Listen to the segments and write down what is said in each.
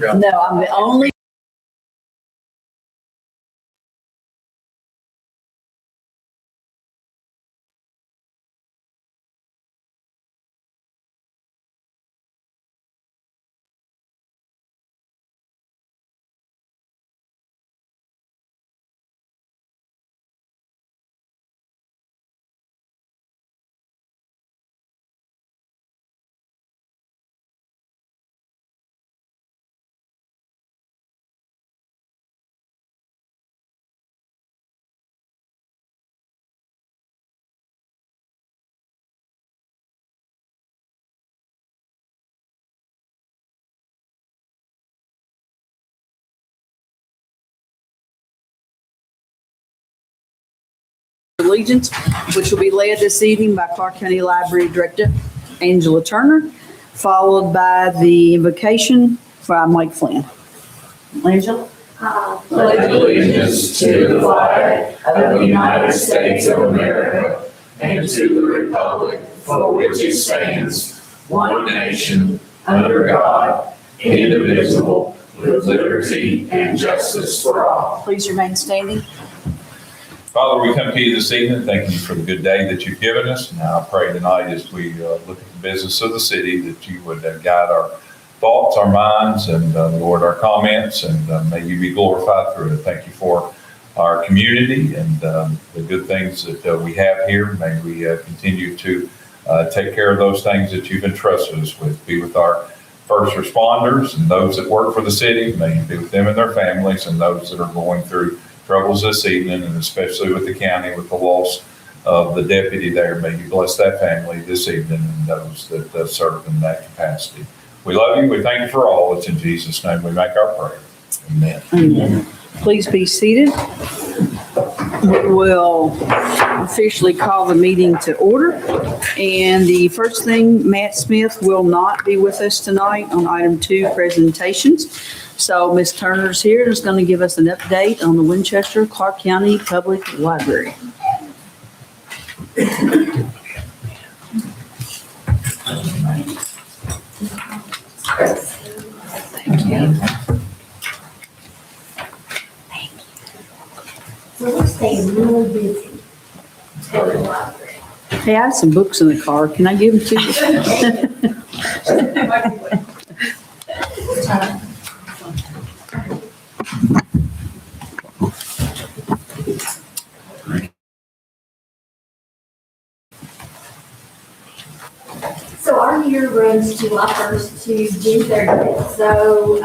forgot. No, I'm the only. Allegiance, which will be led this evening by Clark County Library Director Angela Turner, followed by the invocation from Mike Flynn. Angela? Pledge allegiance to the flag of the United States of America and to the republic for which it stands, one nation, under God, indivisible, with liberty and justice for all. Please remain standing. Father, we come to you this evening, thanking you for the good day that you've given us. Now I pray tonight as we look at the business of the city that you would guide our thoughts, our minds, and Lord, our comments, and may you be glorified through it. Thank you for our community and the good things that we have here. May we continue to take care of those things that you've entrusted us with. Be with our first responders and those that work for the city. May you be with them and their families and those that are going through troubles this evening, and especially with the county, with the loss of the deputy there. May you bless that family this evening and those that serve in that capacity. We love you. We thank you for all. It's in Jesus' name we make our prayer. Amen. Amen. Please be seated. We will officially call the meeting to order. And the first thing, Matt Smith will not be with us tonight on item 2, presentations. So Ms. Turner's here and is going to give us an update on the Winchester Clark County Public Library. Thank you. So we're staying really busy at the library. Hey, I have some books in the car. Can I give them to you? So our year runs July 1st to June 30th. So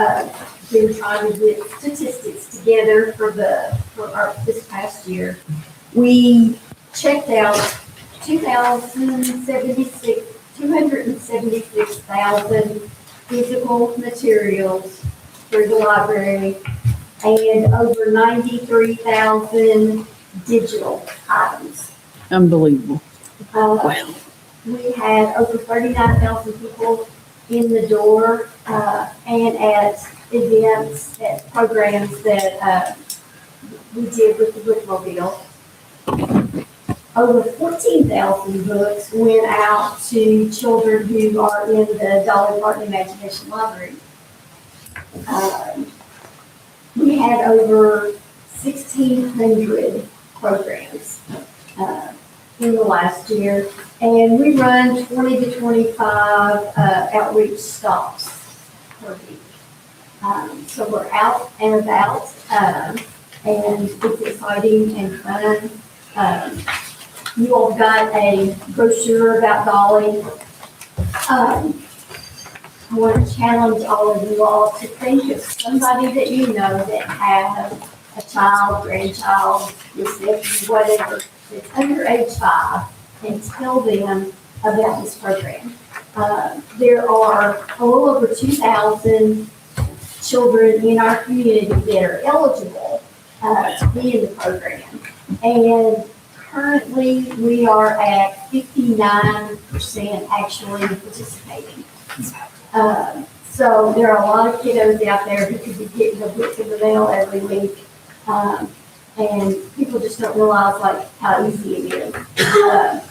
we're trying to get statistics together for this past year. We checked out 276,000 physical materials through the library and over 93,000 digital items. Unbelievable. Wow. We had over 39,000 people in the door and at events, at programs that we did with the bookmobile. Over 14,000 books went out to children who are in the Dolly Parton Imagination Library. We had over 1,600 programs in the last year, and we run 20 to 25 outreach stops per week. So we're out and about, and it's exciting and fun. You all got a brochure about Dolly. I want to challenge all of you all to think of somebody that you know that has a child, grandchild, yourself, whatever, that's under age 5, and tell them about this program. There are a little over 2,000 children in our community that are eligible to be in the program. And currently, we are at 59% actually participating. So there are a lot of kiddos out there who could be getting a book in the mail every week. And people just don't realize like how easy it is.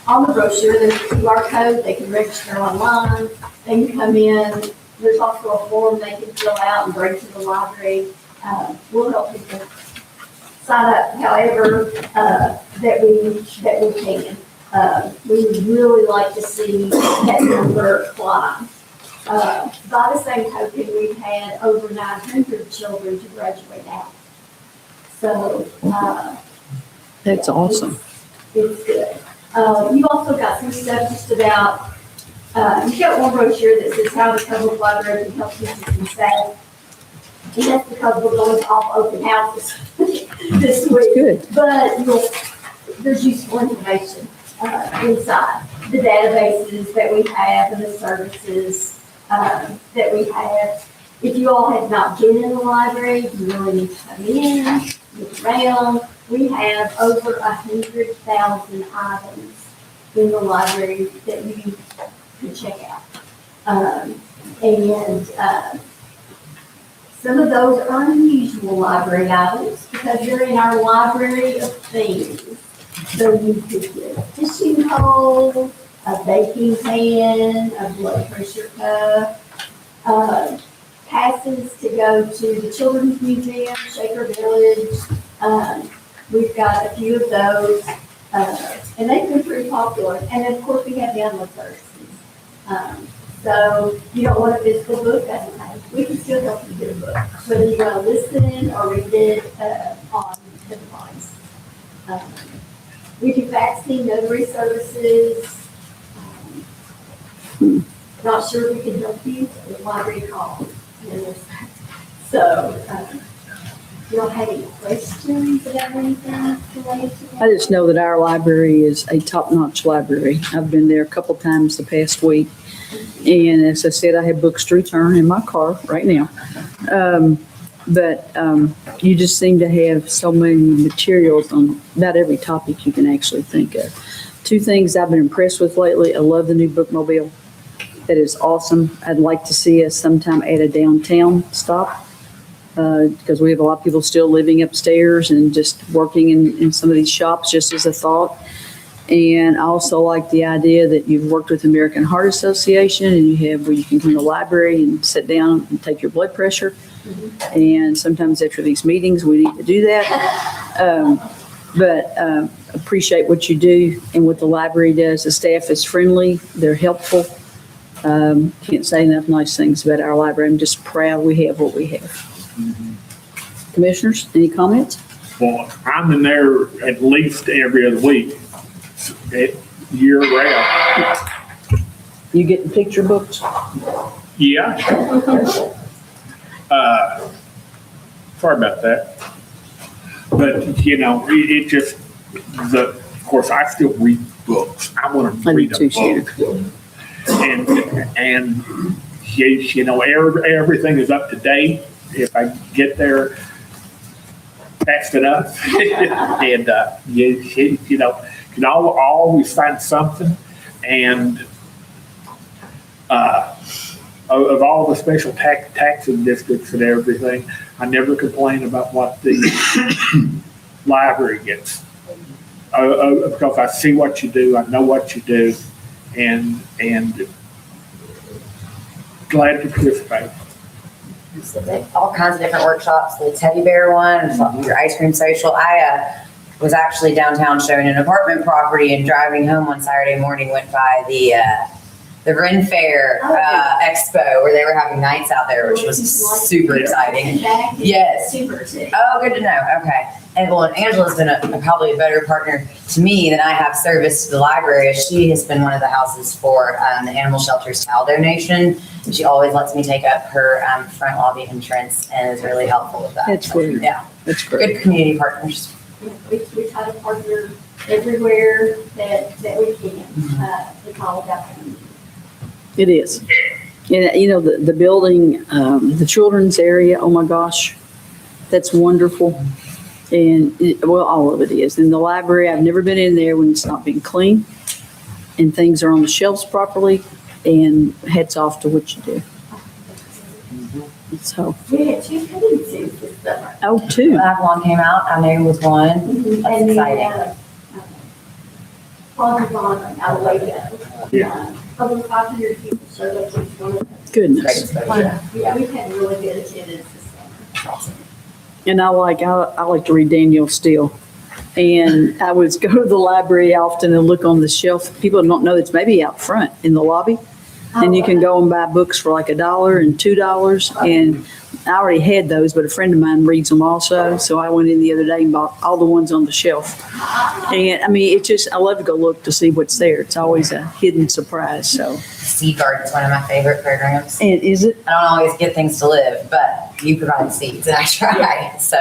On the brochure, there's a QR code. They can register online. They can come in There's also a form they can fill out and bring to the library. We'll help people sign up however, that we can. We would really like to see that number climb. By the same token, we've had over 900 children to graduate out. So, That's awesome. it's good. You've also got some stuff just about, you've got one brochure that says how the public library can help teachers and staff. And that's because we're going off open houses this week. Good. But there's useful information inside the databases that we have and the services that we have. If you all have not been in the library, you really need to come in, look around. We have over 100,000 items in the library that you can check out. Some of those are unusual library items because they're in our library of things. So you could get a fishing pole, a baking pan, a blood pressure cuff, passes to go to the Children's Museum, Shaker Village. We've got a few of those, and they've been pretty popular. And of course, we have download services. So you don't want a physical book, that's okay. We can still help you get a book, whether you want to listen or read it on the device. We do vaccine notary services. Not sure if we can help you, the library call. So, you don't have any questions about anything related to that? I just know that our library is a top-notch library. I've been there a couple times the past week. And as I said, I have books to return in my car right now. But you just seem to have so many materials on about every topic you can actually think of. Two things I've been impressed with lately. I love the new bookmobile. That is awesome. I'd like to see us sometime at a downtown stop because we have a lot of people still living upstairs and just working in some of these shops, just as a thought. And I also like the idea that you've worked with the American Heart Association and you have where you can come to the library and sit down and take your blood pressure. And sometimes after these meetings, we need to do that. But appreciate what you do and what the library does. The staff is friendly. They're helpful. Can't say enough nice things about our library. I'm just proud we have what we have. Commissioners, any comments? Well, I'm in there at least every other week, year round. You getting picture books? Yeah. Sorry about that. But, you know, it just, of course, I still read books. I want to read a book. And you know, everything is up to date. If I get there fast enough, and you know, you can always find something. And of all the special taxing districts and everything, I never complain about what the library gets because I see what you do, I know what you do, and glad to participate. So they have all kinds of different workshops, the teddy bear one, your ice cream social. I was actually downtown showing an apartment property and driving home one Saturday morning, went by the Ren Fair Expo where they were having nights out there, which was super exciting. Yes. Super exciting. Oh, good to know. Okay. And well, Angela's been probably a better partner to me than I have service to the library. She has been one of the houses for the animal shelter's towel donation. And she always lets me take up her front lobby entrance and is really helpful with that. That's great. Yeah. That's great. Good community partners. We try to partner everywhere that we can. It's all about community. It is. And, you know, the building, the children's area, oh my gosh, that's wonderful. And, well, all of it is. In the library, I've never been in there when it's not being clean and things are on the shelves properly, and hats off to what you do. So, We had two coming suits this summer. oh, two. Avalon came out. I knew was one. That's And exciting. Paul Devon, our way to go. Yeah. over 500 people showed up to one of those. Goodness. Yeah, we've had really good attendance this summer. And I like to read Daniel Steele. And I would go to the library often and look on the shelf. People don't know it's maybe out front in the lobby. And you can go and buy books for like $1 and $2. And I already had those, but a friend of mine reads them also. So I went in the other day and bought all the ones on the shelf. And I mean, I love to go look to see what's there. It's always a hidden surprise. So. Seed Garden's one of my favorite programs. And is it? I don't always get things to live, but you provide seeds and I try. So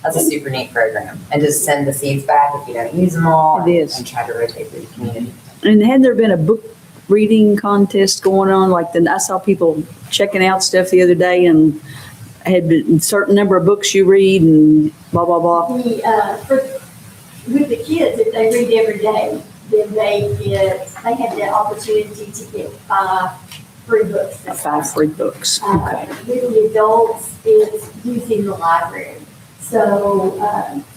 that's a super neat program. And just send the seeds back if you don't use them all. It is. And try to rotate through the community. And had there been a book reading contest going on? I saw people checking out stuff the other day and had a certain number of books you read and blah, blah, blah. With the kids, if they read every day, then they have the opportunity to get 5 free books. 5 free books. Okay. With the adults, it's using the library. So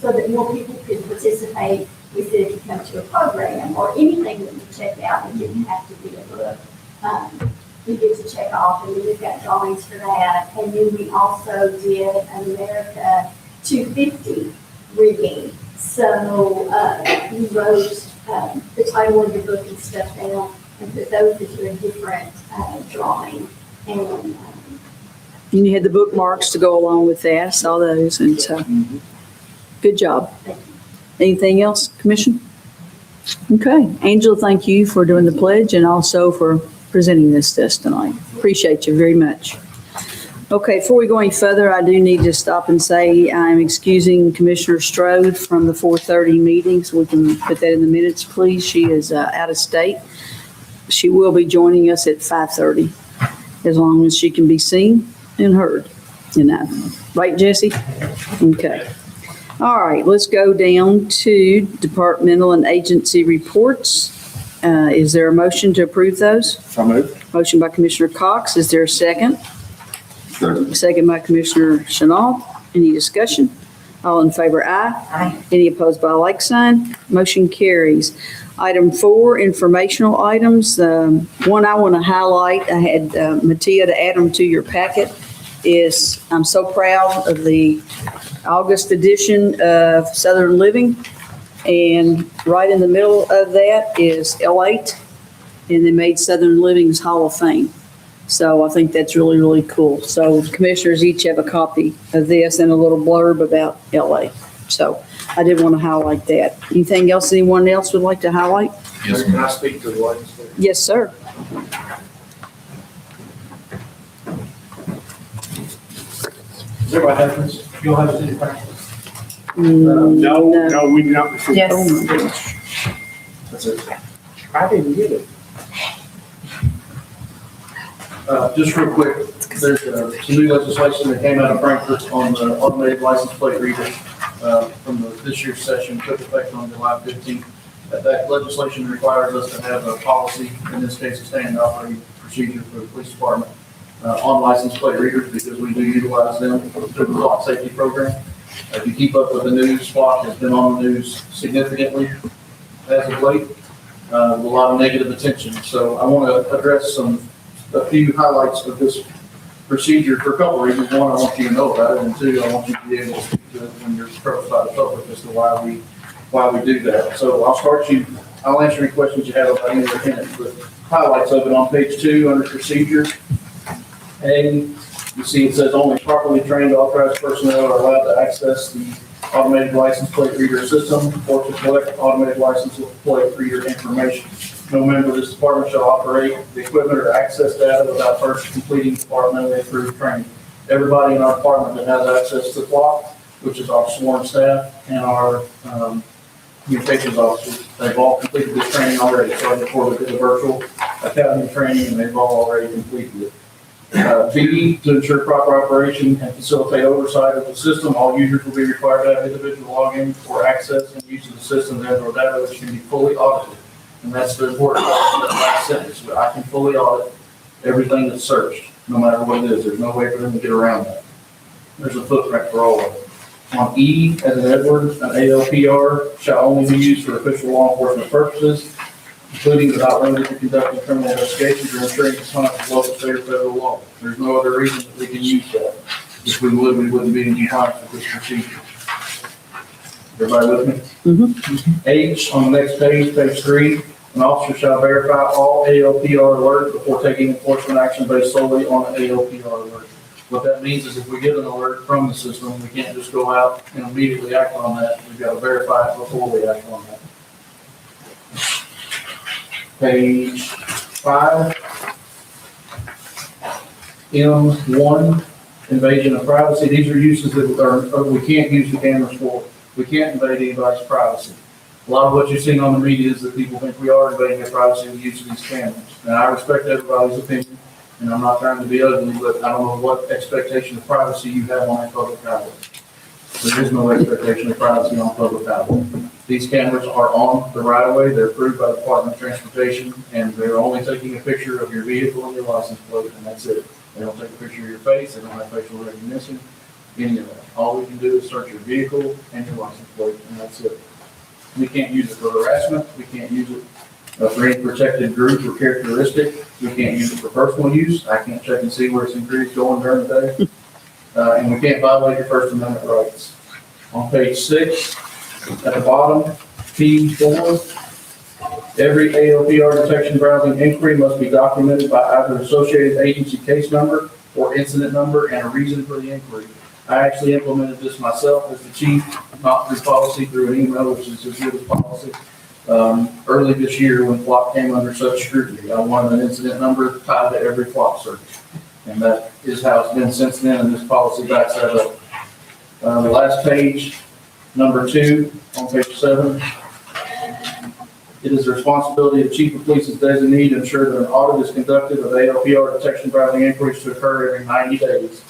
that more people can participate, we said if you come to a program or anything that you check out, it didn't have to be a book. We get to check off, and we've got drawings for that. And then we also did an America 250 reading. So we wrote the title of your book and stuff down and put those into a different drawing. And you had the bookmarks to go along with that. I saw those. And so, good job. Anything else, Commission? Okay. Angela, thank you for doing the pledge and also for presenting this to us tonight. Appreciate you very much. Okay, before we go any further, I do need to stop and say I'm excusing Commissioner Strode from the 4:30 meeting, so we can put that in the minutes, please. She is out of state. She will be joining us at 5:30, as long as she can be seen and heard. Right, Jesse? Okay. All right, let's go down to departmental and agency reports. Is there a motion to approve those? So moved. Motion by Commissioner Cox. Is there a second? Second by Commissioner Chenault. Any discussion? All in favor, aye. Aye. Any opposed by like sign? Motion carries. Item 4, informational items. One I want to highlight, I had Mattia to add them to your packet, is I'm so proud of the August edition of Southern Living. And right in the middle of that is L8, and they made Southern Living's Hall of Fame. So I think that's really, really cool. So the commissioners each have a copy of this and a little blurb about LA. So I did want to highlight that. Anything else anyone else would like to highlight? Yes, Can ma'am. I speak to the legislature? Yes, sir. Does everybody have this? You all have this? No, we do not. Yes. Oh my gosh. That's it. I didn't get it. Just real quick, there's some new legislation that came out of Frankfurt on the automated license plate reader from this year's session, took effect on July 15th. That legislation requires us to have a policy, in this case, a standard operating procedure for the police department on license plate readers, because we do utilize them through the flock safety program. If you keep up with the news, flock has been on the news significantly as of late, with a lot of negative attention. So I want to address a few highlights of this procedure for a couple of reasons. One, I want you to know about it, and 2, I want you to be able to speak to it when you're approached by the public as to why we do that. So I'll answer any questions you have about any of the tenants, but highlights of it on page 2 under procedure. And you see it says only properly trained authorized personnel are allowed to access the automated license plate reader system or to collect automated license plate reader information. No member of this department shall operate the equipment or access data without first completing departmentally approved training. Everybody in our department that has access to flock, which is our sworn staff and our communications officers, they've all completed this training already. So before we did the virtual academy training, and they've all already completed it. B, to ensure proper operation and facilitate oversight of the system, all users will be required to have individual login for access and use of the system and/or data, which can be fully audited. And that's the important part of that last sentence, but I can fully audit everything that's searched, no matter what it is. There's no way for them to get around that. There's a footprint for all of it. On E, as in Edward, an ALPR shall only be used for official law enforcement purposes. including but not limited to conducting criminal investigations or ensuring compliance with local, state, or federal law. There's no other reason that we can use that. If we would, we wouldn't be in compliance with this procedure. Everybody with me? H, on the next page, page 3, an officer shall verify all ALPR alerts before taking enforcement action based solely on an ALPR alert. What that means is if we get an alert from the system, we can't just go out and immediately act on that. We've got to verify it before we act on that. Page 5, M1, invasion of privacy. These are uses that we can't use the cameras for. We can't invade anybody's privacy. A lot of what you're seeing on the media is that people think we are invading their privacy with the use of these cameras. And I respect everybody's opinion, and I'm not trying to be ugly, but I don't know what expectation of privacy you have on a public highway. There is no expectation of privacy on public highway. These cameras are on the right of way. They're approved by the Department of Transportation, and they're only taking a picture of your vehicle and your license plate, and that's it. They don't take a picture of your face. They don't have facial recognition, any of that. All we can do is search your vehicle and your license plate, and that's it. We can't use it for harassment. We can't use it for any protected group or characteristic. We can't use it for personal use. I can't check and see where it's increased going during the day. And we can't violate your First Amendment rights. On page 6, at the bottom, P4, every ALPR detection browsing inquiry must be documented by either associated agency case number or incident number and a reason for the inquiry. I actually implemented this myself as the chief, not through policy, through an email, which is as good as policy. Early this year, when flock came under such scrutiny, I wanted an incident number tied to every flock search. And that is how it's been since then, and this policy backs that up. The last page, number 2, on page 7. It is the responsibility of the chief of police's designee to ensure that an audit is conducted of ALPR detection browsing inquiries to occur every 90 days.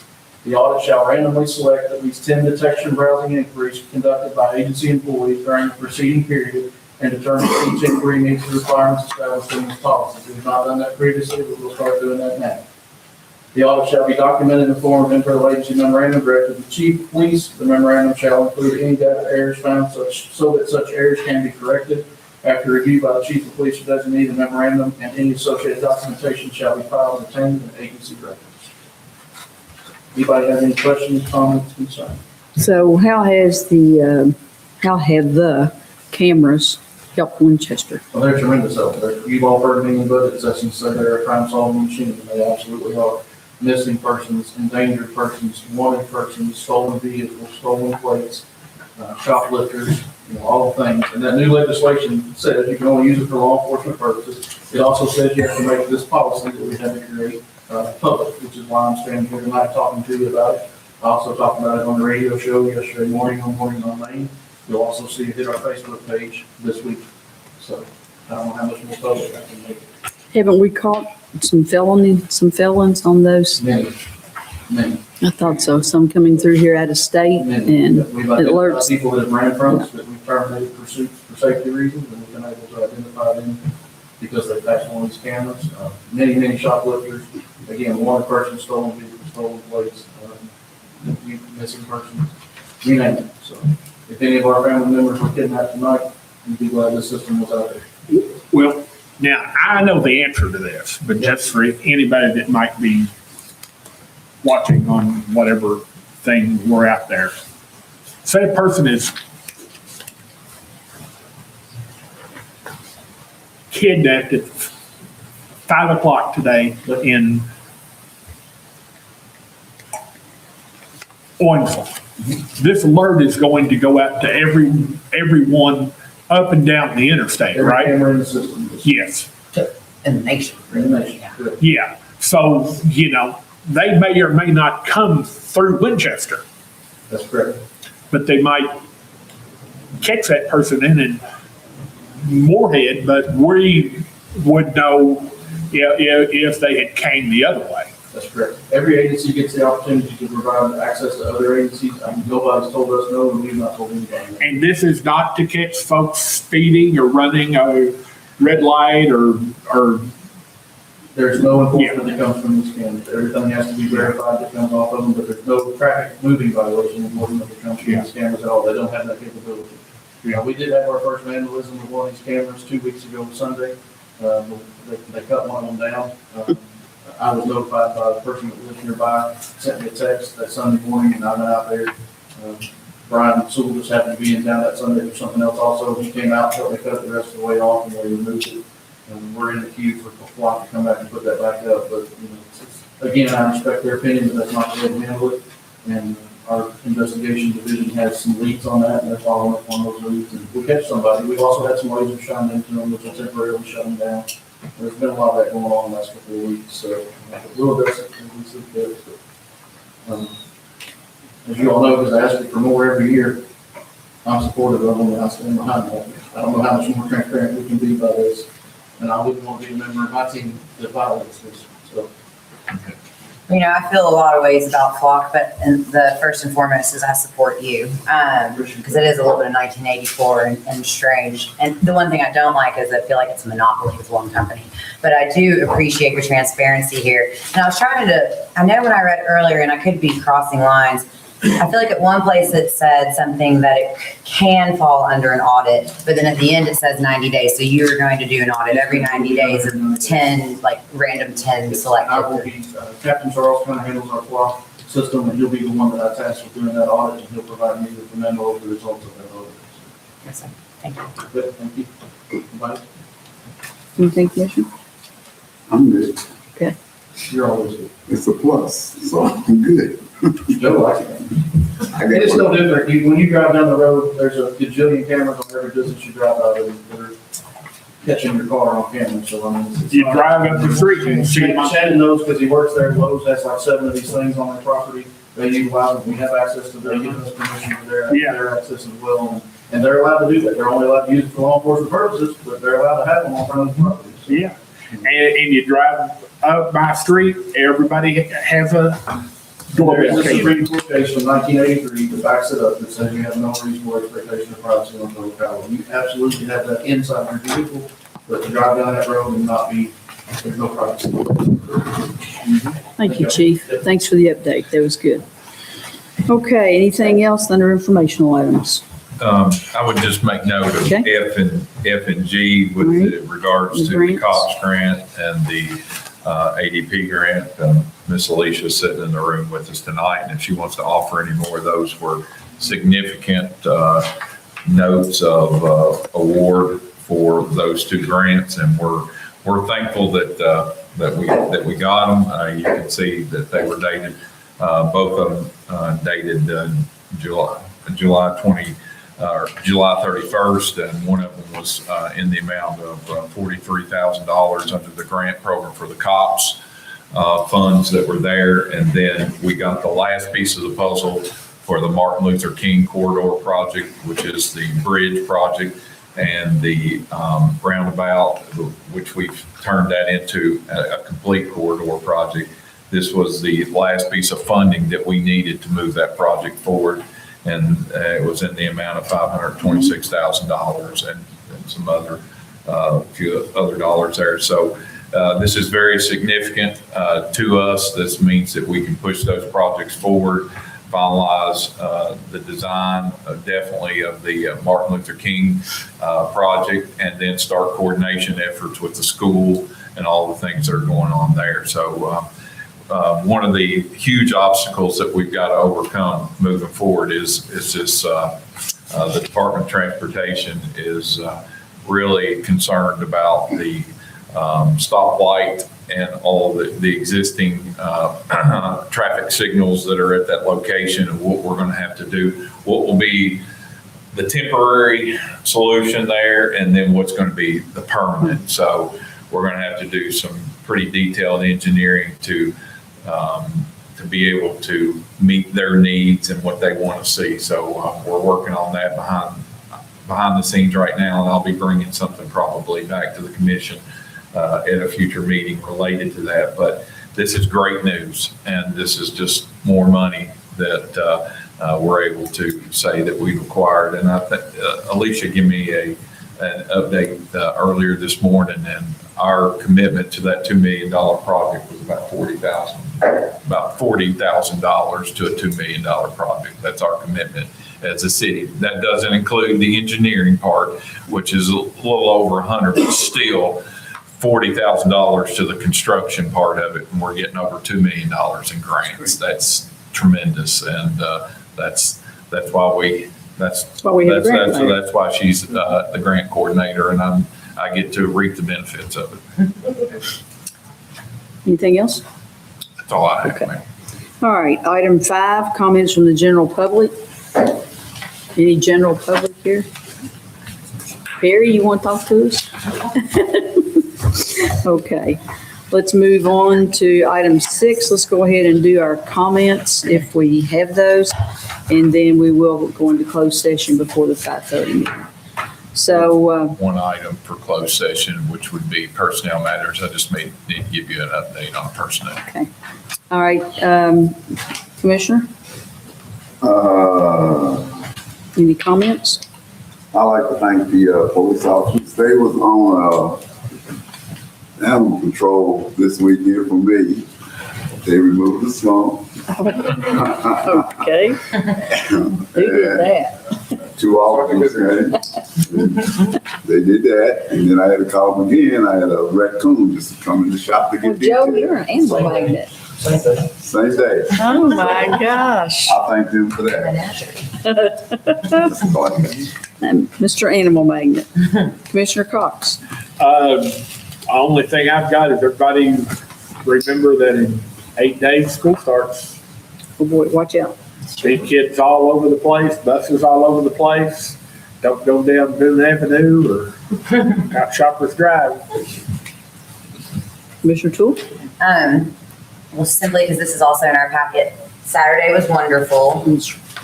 The audit shall randomly select at least 10 detection browsing inquiries conducted by agency employees during the preceding period and determine if each inquiry meets the requirements established in this policy. We have not done that previously, but we'll start doing that now. The audit shall be documented in the form of internal agency memorandum directed to the chief of police. The memorandum shall include any data errors found so that such errors can be corrected. After review by the chief of police or designee, the memorandum and any associated documentation shall be filed and retained in agency records. Anybody have any questions, comments, concerns? So how have the cameras helped Winchester? Well, they're tremendous help. You've all heard me in budget sessions say they're a crime-solving machine, and they absolutely are. Missing persons, endangered persons, wanted persons, stolen vehicles, stolen plates, shoplifters, all the things. And that new legislation says you can only use it for law enforcement purposes. It also says you have to make this policy that we had to create public, which is why I'm standing here tonight talking to you about it. I also talked about it on the radio show yesterday morning on Morning on Main. You'll also see it hit our Facebook page this week. So I don't know how much more public I can make. Haven't we caught some felons on those? Many. I thought so. Some coming through here out of state and We've it identified alerts. people that have ran from us, that we've terminated pursuits for safety reasons, and we've been able to identify them because they passed one of these cameras. Many shoplifters, again, one person, stolen vehicles, stolen plates, missing persons, you name it. So if any of our family members were kidnapped tonight, we'd be glad this system was out there. Well, now, I know the answer to this, but just for anybody that might be watching on whatever thing we're out there. Say a person is kidnapped at 5 o'clock today in Owensville. This alert is going to go out to everyone up and down the interstate, Every right? camera in the system. Yes. In the nation. In the nation. Good. Yeah. So, they may or may not come through Winchester, That's correct. but they might catch that person in Moorhead, but we would know if they had came the other way. That's correct. Every agency gets the opportunity to provide access to other agencies. Nobody's told us no, and we've not told anybody no. And this is not to catch folks speeding or running a red light or There's no enforcement that comes from these cameras. Everything has to be verified that comes off of them, but there's no traffic moving violation enforcement that comes from these cameras at all. They don't have that capability. We did have our first vandalism with one of these cameras 2 weeks ago Sunday. They cut one of them down. I was notified by the person that lived nearby, sent me a text that Sunday morning, and I went out there. Brian Sewell just happened to be in town that Sunday for something else also. He came out, helped me cut it the rest of the way off, and we removed it. And we're in the queue for Flock to come back and put that back up. But, again, I respect their opinion, but that's not the way to handle it. And our investigation division has some leads on that, and they're following up on those leads. And we catch somebody. We've also had some lasers shine into them, which will temporarily shut them down. There's been a lot of that going on the last couple of weeks, so a little bit of we see kids, but, as you all know, because I ask you for more every year, I'm supportive of them and I stand behind that. I don't know how much more transparent we can be by this, and I wouldn't want to be a member of my team that violates this, so. I feel a lot of ways about Flock, but the first and foremost is I support you, because it is a little bit of 1984 and strange. And the one thing I don't like is I feel like it's a monopoly with one company. But I do appreciate your transparency here. And I was I know when I read earlier, and I could be crossing lines, I feel like at one place it said something that it can fall under an audit, but then at the end it says 90 days. So you're going to do an audit every 90 days of 10, like random 10 selected. I will be, Captain Charles kind of handles our Flock system, and he'll be the one that I task with doing that audit, and he'll provide me with the memo of the results of that audit. Yes, sir. Thank you. Good, thank you. Bye. Anything, Commissioner? I'm good. Okay. You're always good. It's a plus, so I'm good. Joe likes it. And it's no different. When you drive down the road, there's a gajillion cameras on every distance you drive out of that are catching your car on camera. So I mean, You drive up the street and see them. Shannon knows because he works there. Lowe's has like 7 of these things on their property. They utilize them. We have access to them, giving us permission for their access as well. And they're allowed to do that. They're only allowed to use it for law enforcement purposes, but they're allowed to have them on front of the property. So. Yeah, and you drive up my street, everybody has a There is doorbell a cam. Supreme Court case from 1983 that backs it up that says you have no reasonable expectation of privacy on the locality. You absolutely have that inside your vehicle, but to drive down that road and not be, there's no privacy. Thank you, Chief. Thanks for the update. That was good. Okay, anything else under informational items? I would just make note of Okay. F and G with regards to the Grants. COPS grant and the ADP grant. Miss Alicia's sitting in the room with us tonight, and if she wants to offer any more, those were significant notes of award for those 2 grants, and we're thankful that we got them. You can see that they were dated, both of them dated July 31st, and one of them was in the amount of $43,000 under the grant program for the COPS funds that were there. And then we got the last piece of the puzzle for the Martin Luther King Corridor project, which is the bridge project and the roundabout, which we've turned that into a complete corridor project. This was the last piece of funding that we needed to move that project forward. And it was in the amount of $526,000 and some other, few other dollars there. So this is very significant to us. This means that we can push those projects forward, finalize the design definitely of the Martin Luther King project, and then start coordination efforts with the school and all the things that are going on there. So one of the huge obstacles that we've got to overcome moving forward is this, the Department of Transportation is really concerned about the stoplight and all the existing traffic signals that are at that location, and what we're going to have to do, what will be the temporary solution there, and then what's going to be the permanent. So we're going to have to do some pretty detailed engineering to be able to meet their needs and what they want to see. So we're working on that behind the scenes right now, and I'll be bringing something probably back to the commission at a future meeting related to that. But this is great news, and this is just more money that we're able to say that we've acquired. And I think Alicia gave me an update earlier this morning, and our commitment to that $2 million project was about $40,000. about $40,000 to a $2 million project. That's our commitment as a city. That doesn't include the engineering part, which is a little over 100, but still $40,000 to the construction part of it. And we're getting over $2 million in grants. That's tremendous. And that's why that's why she's the grant coordinator, and I get to reap the benefits of it. Anything else? That's all I have, Okay. ma'am. All right, item 5, comments from the general public. Any general public here? Barry, you want to talk to us? Okay, let's move on to item 6. Let's go ahead and do our comments if we have those, and then we will go into closed session before the 5:30 meeting. So, One item for closed session, which would be personnel matters. I just need to give you an update on personnel. okay. All right, Commissioner, any comments? I like to thank the police officers. They was on animal control this week here for me. They removed the swamp. Okay. Who did that? 2 officers, they did that, and then I had to call them again. I had a raccoon just come in the shop to Well, get Joe, detailed. you're an animal magnet. Same day. Oh, my gosh. I thank them for that. That's all I got. Mr. Animal Magnet. Commissioner Cox. Only thing I've got is everybody remember that in 8 days, school starts. Oh, boy, watch out. Big kids all over the place, buses all over the place. Don't go down Boone Avenue or out Shoppers Drive. Commissioner Toole? Well, simply because this is also in our packet, Saturday was wonderful.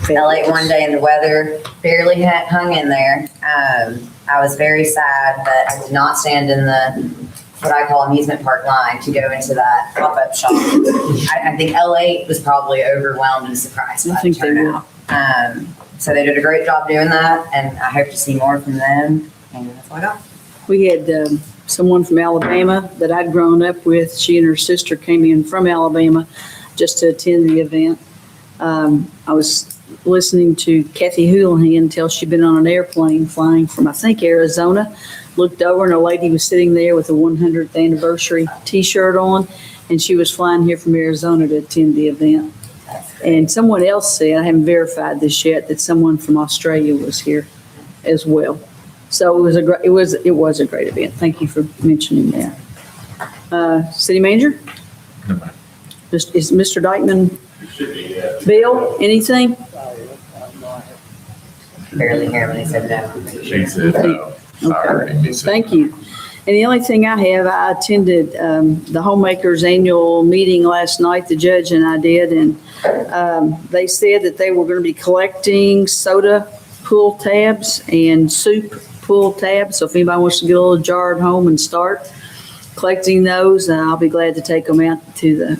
Fell late one day and the weather barely hung in there. I was very sad that I did not stand in the, what I call amusement park line to go into that pop-up shop. I think LA was probably overwhelmed and surprised by the turnout. So they did a great job doing that, and I hope to see more from them, and that's all I got. We had someone from Alabama that I'd grown up with. She and her sister came in from Alabama just to attend the event. I was listening to Kathy Houlihan tell she'd been on an airplane flying from, I think, Arizona. Looked over and a lady was sitting there with a 100th anniversary T-shirt on, and she was flying here from Arizona to attend the event. And someone else said, I haven't verified this yet, that someone from Australia was here as well. So it was a great event. Thank you for mentioning that. City Manager? No, ma'am. Is Mr. Dykeman? Bill, anything? Barely hear when they said no. She said no. Sorry, Okay. he said Thank no. you. And the only thing I have, I attended the Homemakers Annual Meeting last night, the judge and I did, and they said that they were going to be collecting soda pull tabs and soup pull tabs. So if anybody wants to get a little jar at home and start collecting those, I'll be glad to take them out to the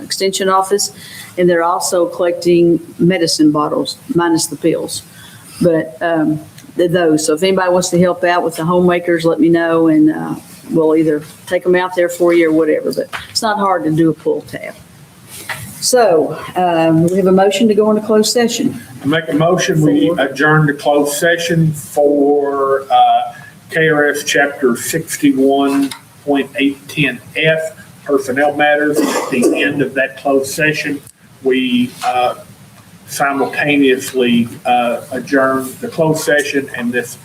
extension office. And they're also collecting medicine bottles, minus the pills. But those. So if anybody wants to help out with the homemakers, let me know, and we'll either take them out there for you or whatever. But it's not hard to do a pull tab. So we have a motion to go into closed session. I make a motion, we adjourn to closed session for KRS Chapter 61.810F, personnel matters. At the end of that closed session, we simultaneously adjourn the closed session and this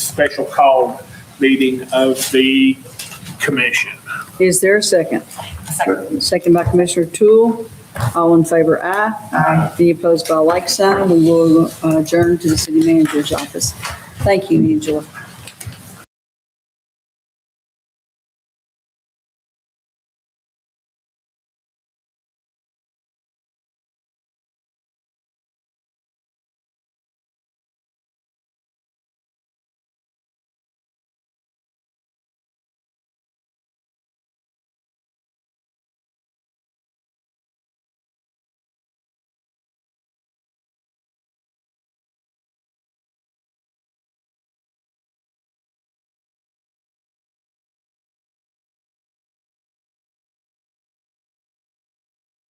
special called meeting of the commission. Is there a second? Second by Commissioner Toole. All in favor, aye. Aye. Any opposed by like sign? We will adjourn to the city manager's office. Thank you, Angela.